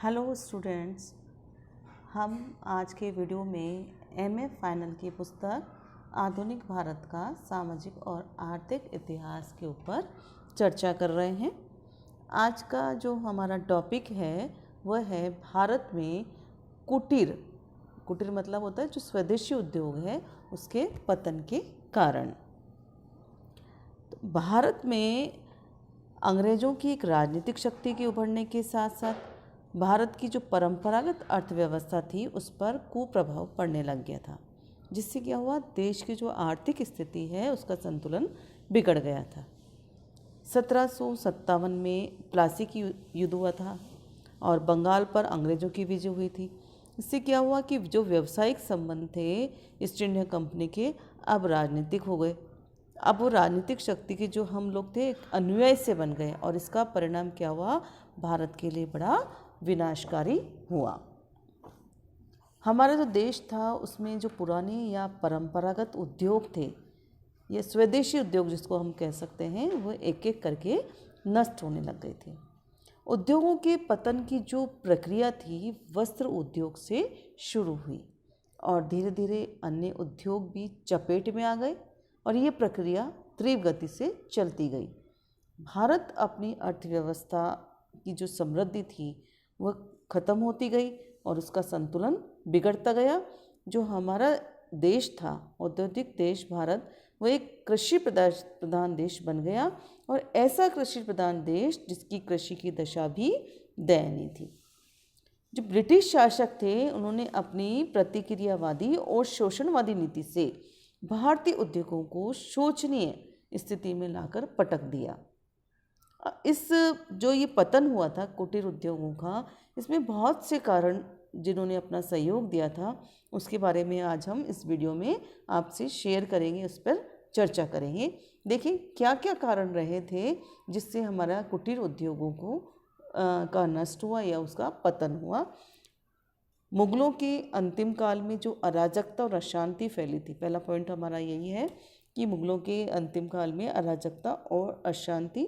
Hello students, हम आज के वीडियो में एमए फाइनल की पुस्तक आधुनिक भारत का सामाजिक और आर्थिक इतिहास के ऊपर चर्चा कर रहे हैं। आज का जो हमारा टॉपिक है वह है भारत में कुटीर मतलब होता है जो स्वदेशी उद्योग है उसके पतन के कारण। तो भारत में अंग्रेज़ों की एक राजनीतिक शक्ति के उभरने के साथ साथ भारत की जो परंपरागत अर्थव्यवस्था थी उस पर कुप्रभाव पड़ने लग गया था, जिससे क्या हुआ, देश की जो आर्थिक स्थिति है उसका संतुलन बिगड़ गया था। 1757 में प्लासी की युद्ध हुआ था और बंगाल पर अंग्रेज़ों की विजय हुई थी। इससे क्या हुआ कि जो व्यावसायिक संबंध थे ईस्ट इंडिया कंपनी के अब राजनीतिक हो गए। अब वो राजनीतिक शक्ति के जो हम लोग थे एक अनुयायी से बन गए और इसका परिणाम क्या हुआ, भारत के लिए बड़ा विनाशकारी हुआ। हमारा जो देश था उसमें जो पुराने या परंपरागत उद्योग थे या स्वदेशी उद्योग जिसको हम कह सकते हैं वो एक एक करके नष्ट होने लग गए थे। उद्योगों के पतन की जो प्रक्रिया थी वस्त्र उद्योग से शुरू हुई और धीरे धीरे अन्य उद्योग भी चपेट में आ गए और ये प्रक्रिया तीव्र गति से चलती गई। भारत अपनी अर्थव्यवस्था की जो समृद्धि थी वह खत्म होती गई और उसका संतुलन बिगड़ता गया। जो हमारा देश था, औद्योगिक देश भारत, वह एक कृषि प्रधान देश बन गया और ऐसा कृषि प्रधान देश जिसकी कृषि की दशा भी दयनीय थी। जो ब्रिटिश शासक थे उन्होंने अपनी प्रतिक्रियावादी और शोषणवादी नीति से भारतीय उद्योगों को शोचनीय स्थिति में लाकर पटक दिया। इस जो ये पतन हुआ था कुटीर उद्योगों का, इसमें बहुत से कारण जिन्होंने अपना सहयोग दिया था उसके बारे में आज हम इस वीडियो में आपसे शेयर करेंगे, उस पर चर्चा करेंगे। देखिए क्या क्या कारण रहे थे जिससे हमारा कुटीर उद्योगों को का नष्ट हुआ या उसका पतन हुआ। मुगलों के अंतिम काल में जो अराजकता और अशांति फैली थी, पहला पॉइंट हमारा यही है कि मुगलों के अंतिम काल में अराजकता और अशांति।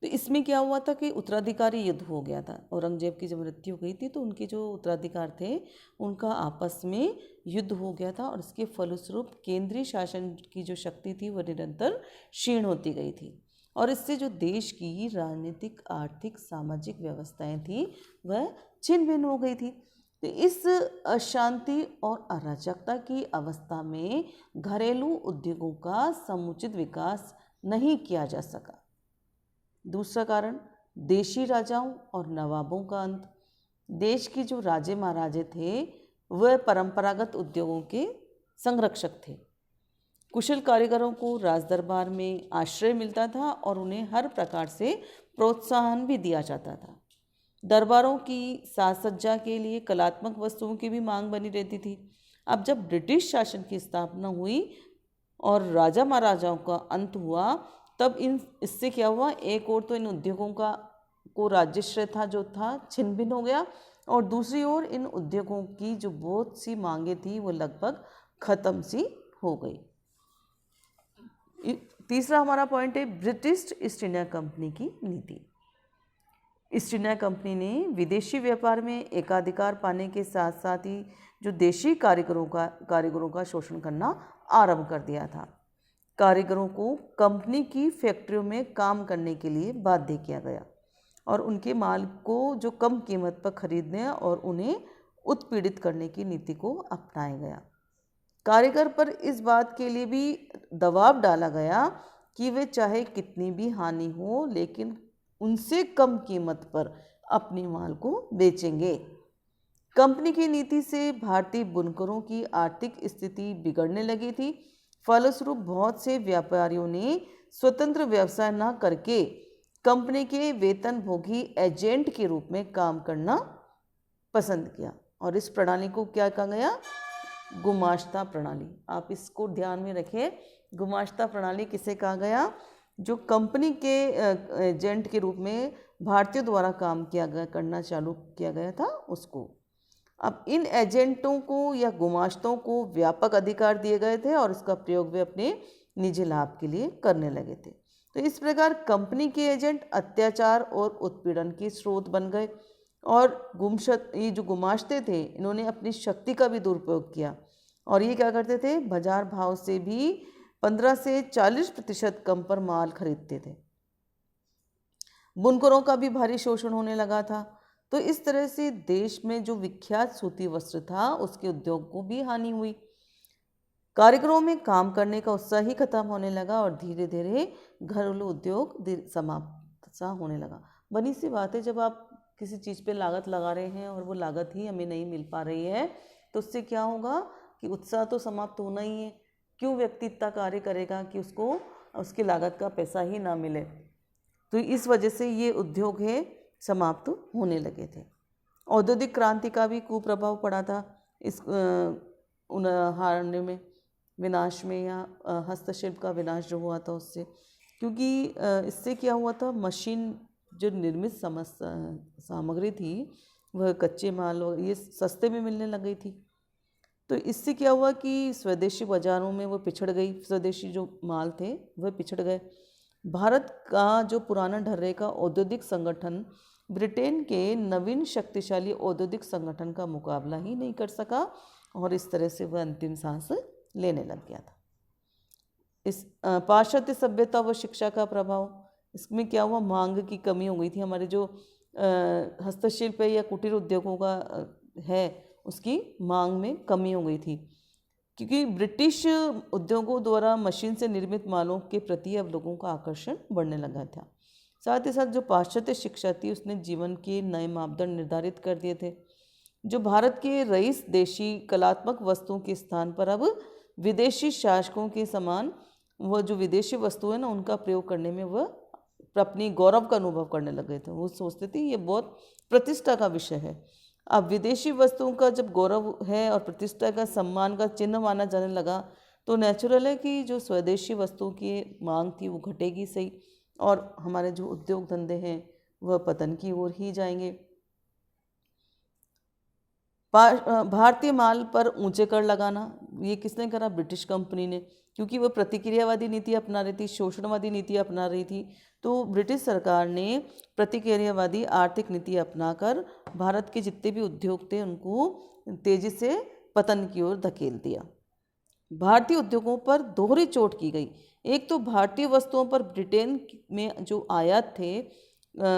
तो इसमें क्या हुआ था कि उत्तराधिकारी युद्ध हो गया था। औरंगजेब की जब मृत्यु हो गई थी तो उनके जो उत्तराधिकार थे उनका आपस में युद्ध हो गया था और इसके फलस्वरूप केंद्रीय शासन की जो शक्ति थी वह निरंतर क्षीण होती गई थी और इससे जो देश की राजनीतिक, आर्थिक, सामाजिक व्यवस्थाएं थी वह छिन्न भिन्न हो गई थी। तो इस अशांति और अराजकता की अवस्था में घरेलू उद्योगों का समुचित विकास नहीं किया जा सका। दूसरा कारण, देशी राजाओं और नवाबों का अंत। देश के जो राजे महाराजे थे वह परंपरागत उद्योगों के संरक्षक थे। कुशल कारीगरों को राजदरबार में आश्रय मिलता था और उन्हें हर प्रकार से प्रोत्साहन भी दिया जाता था। दरबारों की साज सज्जा के लिए कलात्मक वस्तुओं की भी मांग बनी रहती थी। अब जब ब्रिटिश शासन की स्थापना हुई और राजा महाराजाओं का अंत हुआ तब इससे क्या हुआ, एक ओर तो इन उद्योगों को राज्याश्रय था जो था छिन्न भिन्न हो गया और दूसरी ओर इन उद्योगों की जो बहुत सी मांगे थी वो लगभग खत्म सी हो गई। तीसरा हमारा पॉइंट है ब्रिटिश ईस्ट इंडिया कंपनी की नीति। ईस्ट इंडिया कंपनी ने विदेशी व्यापार में एकाधिकार पाने के साथ साथ ही जो देशी कारीगरों का शोषण करना आरंभ कर दिया था। कारीगरों को कंपनी की फैक्ट्रियों में काम करने के लिए बाध्य किया गया और उनके माल को जो कम कीमत पर खरीदने और उन्हें उत्पीड़ित करने की नीति को अपनाया गया। कारीगर पर इस बात के लिए भी दबाव डाला गया कि वे चाहे कितनी भी हानि हो लेकिन उनसे कम कीमत पर अपने माल को बेचेंगे। कंपनी की नीति से भारतीय बुनकरों की आर्थिक स्थिति बिगड़ने लगी थी। फलस्वरूप बहुत से व्यापारियों ने स्वतंत्र व्यवसाय न करके कंपनी के वेतनभोगी एजेंट के रूप में काम करना पसंद किया और इस प्रणाली को क्या कहा गया, गुमाश्ता प्रणाली। आप इसको ध्यान में रखें, गुमाश्ता प्रणाली किसे कहा गया, जो कंपनी के एजेंट के रूप में भारतीयों द्वारा काम करना चालू किया गया था उसको। अब इन एजेंटों को या गुमाश्तों को व्यापक अधिकार दिए गए थे और इसका प्रयोग वे अपने निजी लाभ के लिए करने लगे थे। तो इस प्रकार कंपनी के एजेंट अत्याचार और उत्पीड़न के स्रोत बन गए। और ये जो गुमाश्ते थे, इन्होंने अपनी शक्ति का भी दुरुपयोग किया और ये क्या करते थे, बाजार भाव से भी 15 से 40% कम पर माल खरीदते थे। बुनकरों का भी भारी शोषण होने लगा था। तो इस तरह से देश में जो विख्यात सूती वस्त्र था उसके उद्योग को भी हानि हुई। कारीगरों में काम करने का उत्साह ही खत्म होने लगा और धीरे धीरे घरेलू उद्योग समाप्त सा होने लगा। बनी सी बात है, जब आप किसी चीज़ पे लागत लगा रहे हैं और वो लागत ही हमें नहीं मिल पा रही है तो उससे क्या होगा कि उत्साह तो समाप्त होना ही है। क्यों व्यक्ति इतना कार्य करेगा कि उसको उसकी लागत का पैसा ही ना मिले। तो इस वजह से ये उद्योग है समाप्त होने लगे थे। औद्योगिक क्रांति का भी कुप्रभाव पड़ा था इस हारने में, विनाश में, या हस्तशिल्प का विनाश जो हुआ था उससे। क्योंकि इससे क्या हुआ था, मशीन जो निर्मित सामग्री थी वह कच्चे माल और ये सस्ते में मिलने लग गई थी। तो इससे क्या हुआ कि स्वदेशी बाज़ारों में वो पिछड़ गई, स्वदेशी जो माल थे वह पिछड़ गए। भारत का जो पुराना ढर्रे का औद्योगिक संगठन ब्रिटेन के नवीन शक्तिशाली औद्योगिक संगठन का मुकाबला ही नहीं कर सका और इस तरह से वह अंतिम सांस लेने लग गया था। इस पाश्चात्य सभ्यता व शिक्षा का प्रभाव, इसमें क्या हुआ, मांग की कमी हो गई थी। हमारे जो हस्तशिल्प या कुटीर उद्योगों का है उसकी मांग में कमी हो गई थी, क्योंकि ब्रिटिश उद्योगों द्वारा मशीन से निर्मित मालों के प्रति अब लोगों का आकर्षण बढ़ने लगा था। साथ ही साथ जो पाश्चात्य शिक्षा थी उसने जीवन के नए मापदंड निर्धारित कर दिए थे। जो भारत के रईस देशी कलात्मक वस्तुओं के स्थान पर अब विदेशी शासकों के समान वह जो विदेशी वस्तु है ना उनका प्रयोग करने में वह अपनी गौरव का अनुभव करने लगे थे। वो सोचते थे ये बहुत प्रतिष्ठा का विषय है। अब विदेशी वस्तुओं का जब गौरव है और प्रतिष्ठा का सम्मान का चिन्ह माना जाने लगा तो नेचुरल है कि जो स्वदेशी वस्तुओं की मांग थी वो घटेगी सही और हमारे जो उद्योग धंधे हैं वह पतन की ओर ही जाएंगे। भारतीय माल पर ऊंचे कर लगाना ये किसने करा, ब्रिटिश कंपनी ने, क्योंकि वह प्रतिक्रियावादी नीति अपना रही थी, शोषणवादी नीति अपना रही थी। तो ब्रिटिश सरकार ने प्रतिक्रियावादी आर्थिक नीति अपनाकर भारत के जितने भी उद्योग थे उनको तेजी से पतन की ओर धकेल दिया। भारतीय उद्योगों पर दोहरी चोट की गई। एक तो भारतीय वस्तुओं पर ब्रिटेन में जो आयात थे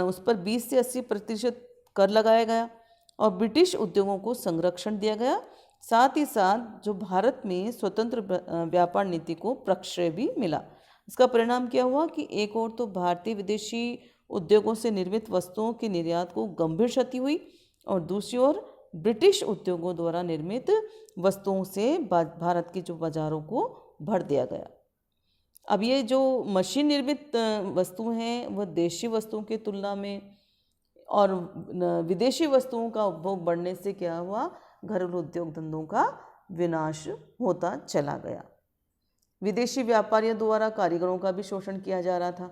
उस पर 20 से 80% कर लगाया गया और ब्रिटिश उद्योगों को संरक्षण दिया गया। साथ ही साथ जो भारत में स्वतंत्र व्यापार नीति को प्रश्रय भी मिला। इसका परिणाम क्या हुआ कि एक और तो भारतीय विदेशी उद्योगों से निर्मित वस्तुओं के निर्यात को गंभीर क्षति हुई और दूसरी ओर ब्रिटिश उद्योगों द्वारा निर्मित वस्तुओं से भारत के जो बाजारों को भर दिया गया। अब ये जो मशीन निर्मित वस्तु हैं वह देशी वस्तुओं की तुलना में और विदेशी वस्तुओं का उपभोग बढ़ने से क्या हुआ, घरेलू उद्योग धंधों का विनाश होता चला गया। विदेशी व्यापारियों द्वारा कारीगरों का भी शोषण किया जा रहा था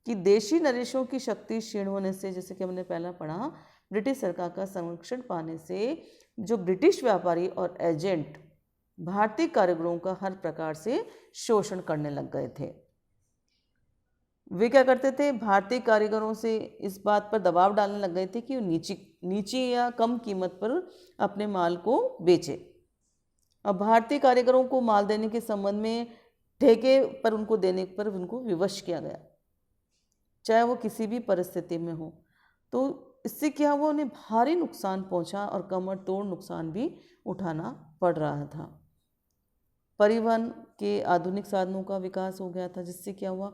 कि देशी नरेशों की शक्ति क्षीण होने से, जैसे कि हमने पहला पढ़ा, ब्रिटिश सरकार का संरक्षण पाने से जो ब्रिटिश व्यापारी और एजेंट भारतीय कारीगरों का हर प्रकार से शोषण करने लग गए थे। वे क्या करते थे, भारतीय कारीगरों से इस बात पर दबाव डालने लग गए थे कि वो नीची या कम कीमत पर अपने माल को बेचे। अब भारतीय कारीगरों को माल देने के संबंध में ठेके पर उनको देने पर उनको विवश किया गया, चाहे वो किसी भी परिस्थिति में हो। तो इससे क्या हुआ, उन्हें भारी नुकसान पहुंचा और कमर तोड़ नुकसान भी उठाना पड़ रहा था। परिवहन के आधुनिक साधनों का विकास हो गया था, जिससे क्या हुआ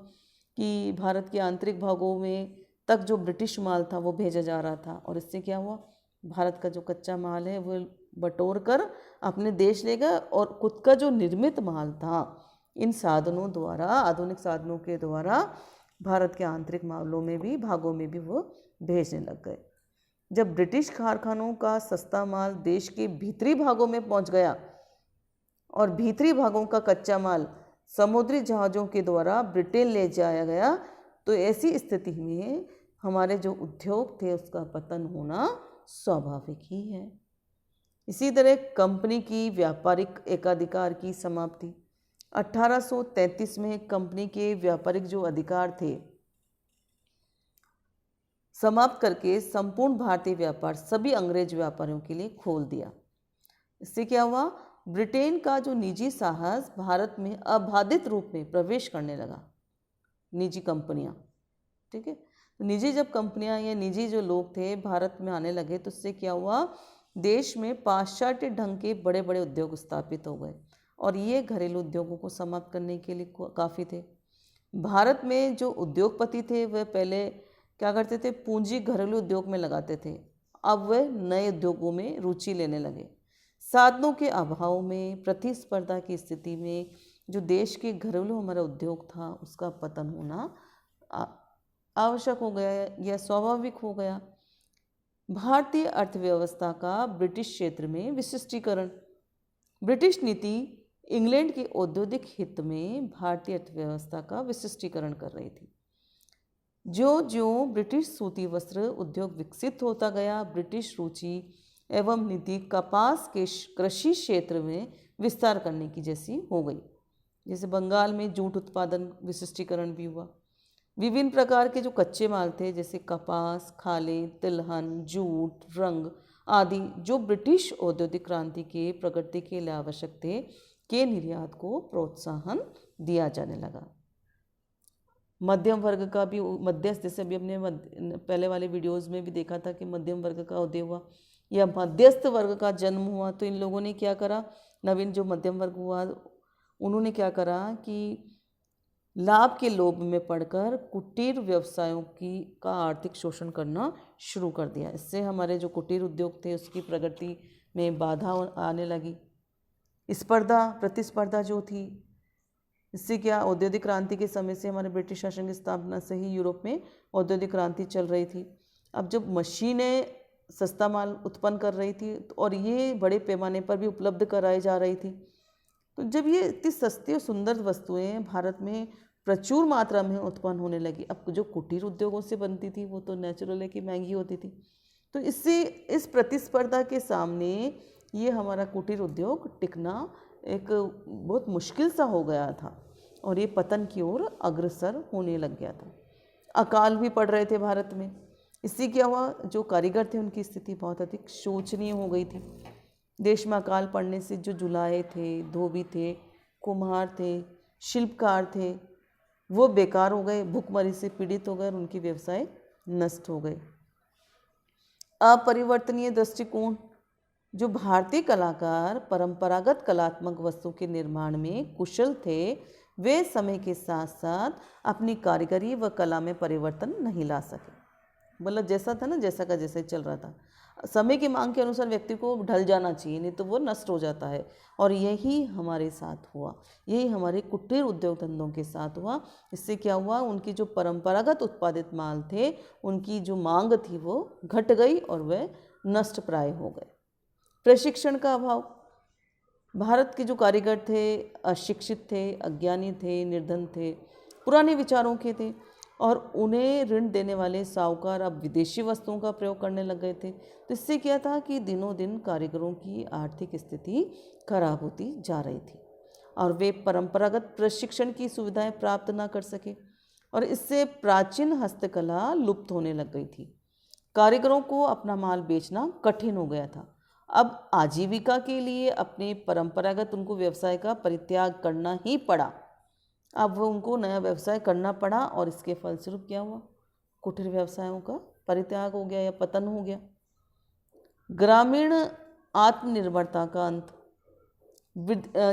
कि भारत के आंतरिक भागों में तक जो ब्रिटिश माल था वो भेजा जा रहा था और इससे क्या हुआ, भारत का जो कच्चा माल है वो बटोर कर अपने देश ले गया और खुद का जो निर्मित माल था इन साधनों द्वारा, आधुनिक साधनों के द्वारा भारत के आंतरिक मालों में भी, भागों में भी वो भेजने लग गए। जब ब्रिटिश कारखानों का सस्ता माल देश के भीतरी भागों में पहुंच गया और भीतरी भागों का कच्चा माल समुद्री जहाज़ों के द्वारा ब्रिटेन ले जाया गया, तो ऐसी स्थिति में हमारे जो उद्योग थे उसका पतन होना स्वाभाविक ही है। इसी तरह कंपनी की व्यापारिक एकाधिकार की समाप्ति। 1833 में कंपनी के व्यापारिक जो अधिकार थे समाप्त करके संपूर्ण भारतीय व्यापार सभी अंग्रेज व्यापारियों के लिए खोल दिया। इससे क्या हुआ, ब्रिटेन का जो निजी साहस भारत में अबाधित रूप में प्रवेश करने लगा। निजी कंपनियां, ठीक है, तो निजी जब कंपनियां या निजी जो लोग थे भारत में आने लगे तो इससे क्या हुआ, देश में पाश्चात्य ढंग के बड़े बड़े उद्योग स्थापित हो गए और ये घरेलू उद्योगों को समाप्त करने के लिए काफ़ी थे। भारत में जो उद्योगपति थे वह पहले क्या करते थे, पूंजी घरेलू उद्योग में लगाते थे, अब वह नए उद्योगों में रुचि लेने लगे। साधनों के अभाव में, प्रतिस्पर्धा की स्थिति में जो देश के घरेलू हमारा उद्योग था उसका पतन होना आवश्यक हो गया, यह स्वाभाविक हो गया। भारतीय अर्थव्यवस्था का ब्रिटिश क्षेत्र में विशिष्टीकरण। ब्रिटिश नीति इंग्लैंड के औद्योगिक हित में भारतीय अर्थव्यवस्था का विशिष्टीकरण कर रही थी। जो जो ब्रिटिश सूती वस्त्र उद्योग विकसित होता गया, ब्रिटिश रुचि एवं नीति कपास के कृषि क्षेत्र में विस्तार करने की जैसी हो गई। जैसे बंगाल में जूट उत्पादन विशिष्टीकरण भी हुआ। विभिन्न प्रकार के जो कच्चे माल थे जैसे कपास, खाले, तिलहन, जूट, रंग आदि जो ब्रिटिश औद्योगिक क्रांति के प्रगति के लिए आवश्यक थे के निर्यात को प्रोत्साहन दिया जाने लगा। मध्यम वर्ग का भी मध्यस्थ, जैसे अभी हमने पहले वाले वीडियोस में भी देखा था कि मध्यम वर्ग का उदय हुआ या मध्यस्थ वर्ग का जन्म हुआ। तो इन लोगों ने क्या करा, नवीन जो मध्यम वर्ग हुआ उन्होंने क्या करा कि लाभ के लोभ में पड़कर कुटीर व्यवसायों का आर्थिक शोषण करना शुरू कर दिया। इससे हमारे जो कुटीर उद्योग थे उसकी प्रगति में बाधा आने लगी। स्पर्धा प्रतिस्पर्धा जो थी, इससे क्या, औद्योगिक क्रांति के समय से हमारे ब्रिटिश शासन की स्थापना से ही यूरोप में औद्योगिक क्रांति चल रही थी। अब जब मशीनें सस्ता माल उत्पन्न कर रही थी और ये बड़े पैमाने पर भी उपलब्ध कराई जा रही थी, तो जब ये इतनी सस्ती और सुंदर वस्तुएं भारत में प्रचुर मात्रा में उत्पन्न होने लगी, अब जो कुटीर उद्योगों से बनती थी वो तो नेचुरल है कि महंगी होती थी, तो इससे इस प्रतिस्पर्धा के सामने ये हमारा कुटीर उद्योग टिकना एक बहुत मुश्किल सा हो गया था और ये पतन की ओर अग्रसर होने लग गया था। अकाल भी पड़ रहे थे भारत में। इससे क्या हुआ, जो कारीगर थे उनकी स्थिति बहुत अधिक शोचनीय हो गई थी। देश में अकाल पड़ने से जो जुलाहे थे, धोबी थे, कुम्हार थे, शिल्पकार थे, वो बेकार हो गए, भूखमरी से पीड़ित हो गए और उनके व्यवसाय नष्ट हो गए। अपरिवर्तनीय दृष्टिकोण। जो भारतीय कलाकार परंपरागत कलात्मक वस्तु के निर्माण में कुशल थे, वे समय के साथ साथ अपनी कारीगरी व कला में परिवर्तन नहीं ला सके। मतलब जैसा था ना, जैसा का जैसे चल रहा था, समय की मांग के अनुसार व्यक्ति को ढल जाना चाहिए, नहीं तो वो नष्ट हो जाता है। और यही हमारे साथ हुआ, यही हमारे कुटीर उद्योग धंधों के साथ हुआ। इससे क्या हुआ, उनकी जो परंपरागत उत्पादित माल थे उनकी जो मांग थी वो घट गई और वे नष्ट प्राय हो गए। प्रशिक्षण का अभाव। भारत के जो कारीगर थे अशिक्षित थे, अज्ञानी थे, निर्धन थे, पुराने विचारों के थे और उन्हें ऋण देने वाले साहूकार अब विदेशी वस्तुओं का प्रयोग करने लग गए थे। तो इससे क्या था कि दिनों दिन कारीगरों की आर्थिक स्थिति खराब होती जा रही थी और वे परंपरागत प्रशिक्षण की सुविधाएं प्राप्त ना कर सके और इससे प्राचीन हस्तकला लुप्त होने लग गई थी। कारीगरों को अपना माल बेचना कठिन हो गया था। अब आजीविका के लिए अपने परंपरागत उनको व्यवसाय का परित्याग करना ही पड़ा। अब वो उनको नया व्यवसाय करना पड़ा और इसके फलस्वरूप क्या हुआ, कुटीर व्यवसायों का परित्याग हो गया या पतन हो गया। ग्रामीण आत्मनिर्भरता का अंत।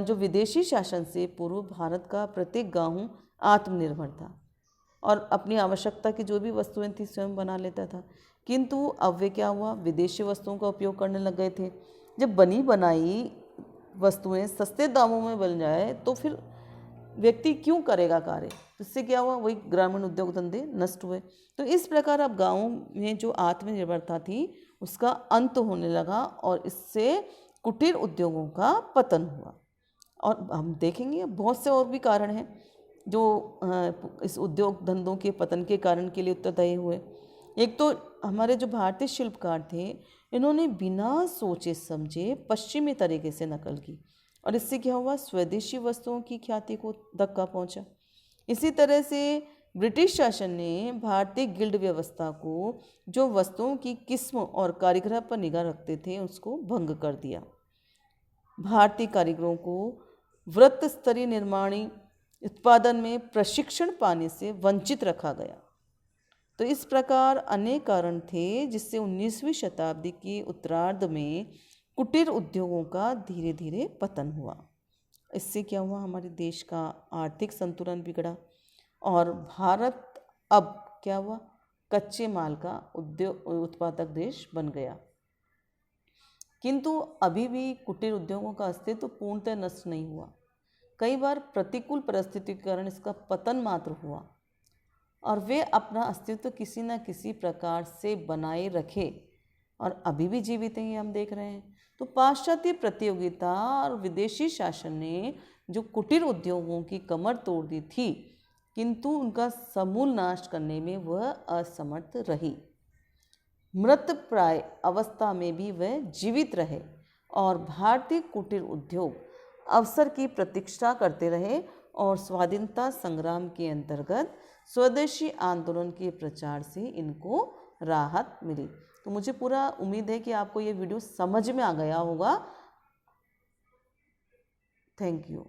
जो विदेशी शासन से पूर्व भारत का प्रत्येक गांव आत्मनिर्भर था और अपनी आवश्यकता की जो भी वस्तुएं थी स्वयं बना लेता था, किंतु अब वे क्या हुआ, विदेशी वस्तुओं का उपयोग करने लग गए थे। जब बनी बनाई वस्तुएं सस्ते दामों में बन जाए तो फिर व्यक्ति क्यों करेगा कार्य। इससे क्या हुआ, वही ग्रामीण उद्योग धंधे नष्ट हुए। तो इस प्रकार अब गाँव में जो आत्मनिर्भरता थी उसका अंत होने लगा और इससे कुटीर उद्योगों का पतन हुआ। और हम देखेंगे बहुत से और भी कारण हैं जो इस उद्योग धंधों के पतन के कारण के लिए उत्तरदायी हुए। एक तो हमारे जो भारतीय शिल्पकार थे, इन्होंने बिना सोचे समझे पश्चिमी तरीके से नकल की और इससे क्या हुआ, स्वदेशी वस्तुओं की ख्याति को धक्का पहुंचा। इसी तरह से ब्रिटिश शासन ने भारतीय गिल्ड व्यवस्था को, जो वस्तुओं की किस्म और कारीगर पर निगाह रखते थे, उसको भंग कर दिया। भारतीय कारीगरों को वृत्त स्तरीय निर्माणी उत्पादन में प्रशिक्षण पाने से वंचित रखा गया। तो इस प्रकार अनेक कारण थे जिससे 19वीं शताब्दी के उत्तरार्ध में कुटीर उद्योगों का धीरे धीरे पतन हुआ। इससे क्या हुआ, हमारे देश का आर्थिक संतुलन बिगड़ा और भारत अब क्या हुआ, कच्चे माल का उत्पादक देश बन गया। किंतु अभी भी कुटीर उद्योगों का अस्तित्व पूर्णतः नष्ट नहीं हुआ। कई बार प्रतिकूल परिस्थितियों के कारण इसका पतन मात्र हुआ और वे अपना अस्तित्व किसी न किसी प्रकार से बनाए रखे और अभी भी जीवित हैं, ये हम देख रहे हैं। तो पाश्चात्य प्रतियोगिता और विदेशी शासन ने जो कुटीर उद्योगों की कमर तोड़ दी थी, किंतु उनका समूल नाश करने में वह असमर्थ रही। मृत प्राय अवस्था में भी वह जीवित रहे और भारतीय कुटीर उद्योग अवसर की प्रतीक्षा करते रहे और स्वाधीनता संग्राम के अंतर्गत स्वदेशी आंदोलन के प्रचार से इनको राहत मिली। तो मुझे पूरा उम्मीद है कि आपको ये वीडियो समझ में आ गया होगा। Thank you.